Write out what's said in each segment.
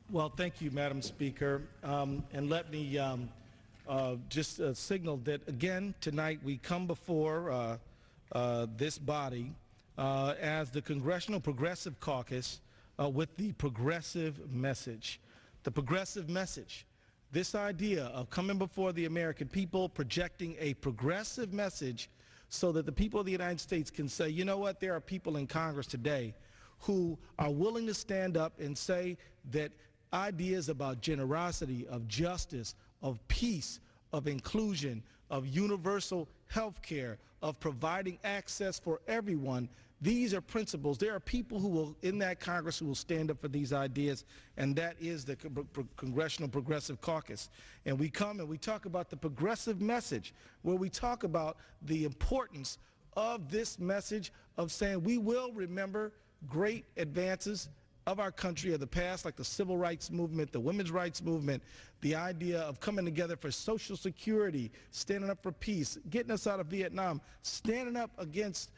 Well, thank you, Madam Speaker. And let me just signal that, again, tonight we come before this body as the Congressional Progressive Caucus with the progressive message. The progressive message. This idea of coming before the American people, projecting a progressive message so that the people of the United States can say, you know what, there are people in Congress today who are willing to stand up and say that ideas about generosity, of justice, of peace, of inclusion, of universal health care, of providing access for everyone, these are principles. There are people who will, in that Congress, who will stand up for these ideas, and that is the Congressional Progressive Caucus. And we come and we talk about the progressive message, where we talk about the importance of this message of saying we will remember great advances of our country of the past, like the civil rights movement, the women's rights movement, the idea of coming together for Social Security, standing up for peace, getting us out of Vietnam, standing up against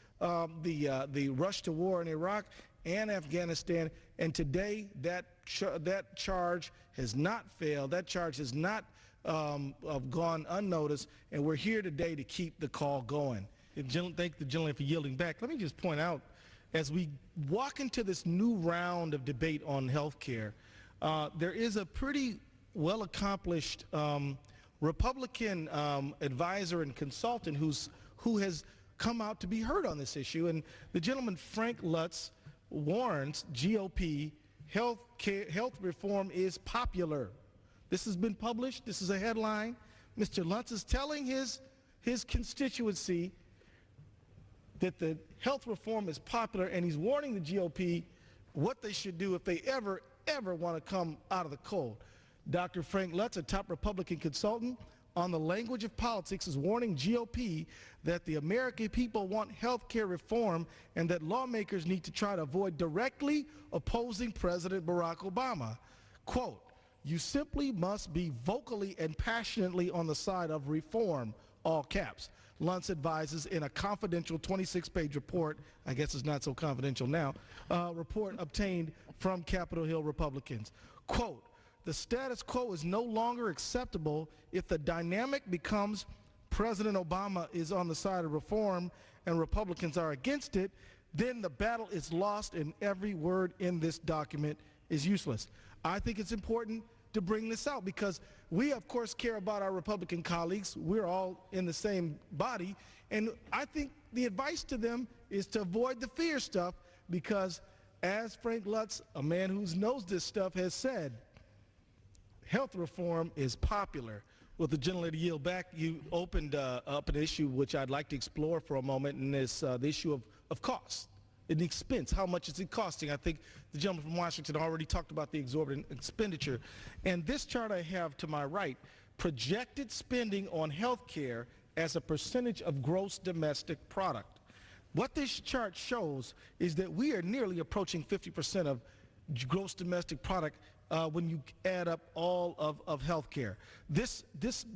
the rush to war in Iraq and Afghanistan. And today, that charge has not failed. That charge has not gone unnoticed. And we're here today to keep the call going. Thank the gentleman for yielding back. Let me just point out, as we walk into this new round of debate on health care, there is a pretty well-accomplished Republican advisor and consultant who has come out to be heard on this issue. And the gentleman, Frank Lutz, warns GOP health reform is popular. This has been published. This is a headline. Mr. Lutz is telling his constituency that the health reform is popular, and he's warning the GOP what they should do if they ever want to come out of the cold. Dr. Frank Lutz, a top Republican consultant on the language of politics, is warning GOP that the American people want health care reform and that lawmakers need to try to avoid directly opposing President Barack Obama. Quote, "You simply must be vocally and passionately on the side of reform," all caps. Lutz advises in a confidential 26-page report, I guess it's not so confidential now, report obtained from Capitol Hill Republicans. Quote, "The status quo is no longer acceptable if the dynamic becomes President Obama is on the side of reform and Republicans are against it, then the battle is lost and every word in this document is useless." I think it's important to bring this out because we, of course, care about our Republican colleagues. We're all in the same body, and I think the advice to them is to avoid the fear stuff because, as Frank Lutz, a man who knows this stuff, has said, health reform is popular. With the gentleman to yield back, you opened up an issue which I'd like to explore for a moment, and it's the issue of cost. And the expense, how much is it costing? I think the gentleman from Washington already talked about the exorbitant expenditure. And this chart I have to my right, projected spending on health care as a percentage of gross domestic product. What this chart shows is that we are nearly approaching 50% of gross domestic product when you add up all of health care. This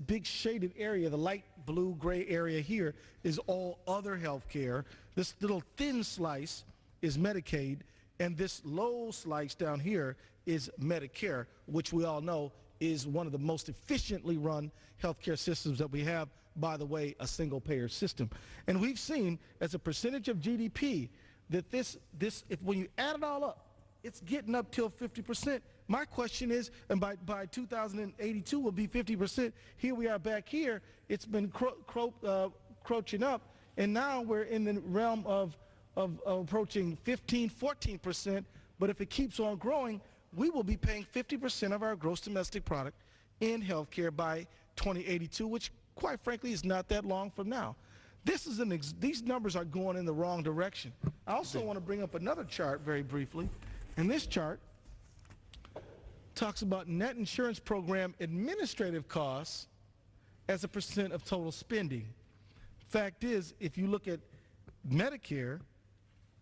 big shaded area, the light blue gray area here, is all other health care. This little thin slice is Medicaid, and this low slice down here is Medicare, which we all know is one of the most efficiently run health care systems that we have, by the way, a single payer system. And we've seen as a percentage of GDP that if when you add it all up, it's getting up till 50%. My question is, and by 2082 will be 50%. Here we are back here. It's been crouching up, and now we're in the realm of approaching 15, 14%. But if it keeps on growing, we will be paying 50% of our gross domestic product in health care by 2082, which, quite frankly, is not that long from now. These numbers are going in the wrong direction. I also want to bring up another chart very briefly. And this chart talks about net insurance program administrative costs as a percent of total spending. Fact is, if you look at Medicare,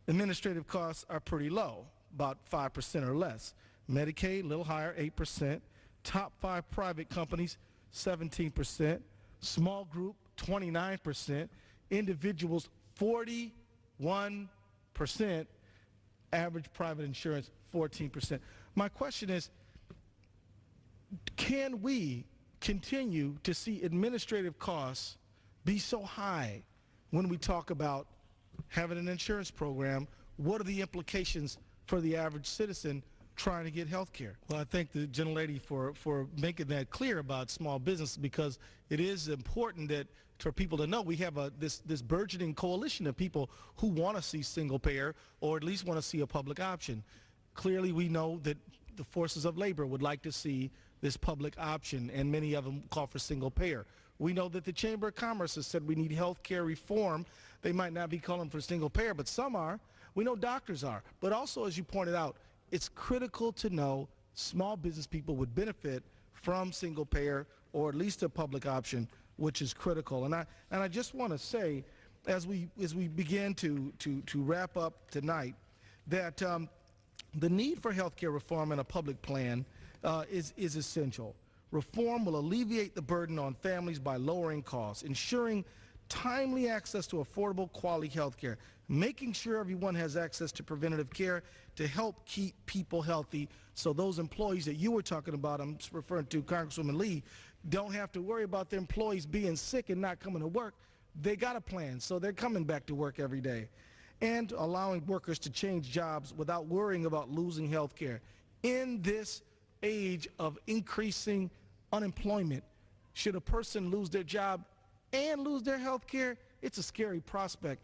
administrative costs are pretty low, about 5% or less. Medicaid, a little higher, 8%. Top 5 private companies, 17%. Small group, 29%. Individuals, 41%. Average private insurance, 14%. My question is, can we continue to see administrative costs be so high when we talk about having an insurance program? What are the implications for the average citizen trying to get health care? Well, I thank the gentlelady for making that clear about small business, because it is important that for people to know we have this burgeoning coalition of people who want to see single payer, or at least want to see a public option. Clearly, we know that the forces of labor would like to see this public option, and many of them call for single payer. We know that the Chamber of Commerce has said we need health care reform. They might not be calling for single payer, but some are. We know doctors are. But also, as you pointed out, it's critical to know small business people would benefit from single payer, or at least a public option, which is critical. And I just want to say, as we begin to wrap up tonight, that the need for health care reform and a public plan is essential. Reform will alleviate the burden on families by lowering costs, ensuring timely access to affordable, quality health care, making sure everyone has access to preventative care to help keep people healthy, so those employees that you were talking about, I'm referring to Congresswoman Lee, don't have to worry about their employees being sick and not coming to work. They got a plan, so they're coming back to work every day. And allowing workers to change jobs without worrying about losing health care. In this age of increasing unemployment, should a person lose their job and lose their health care? It's a scary prospect.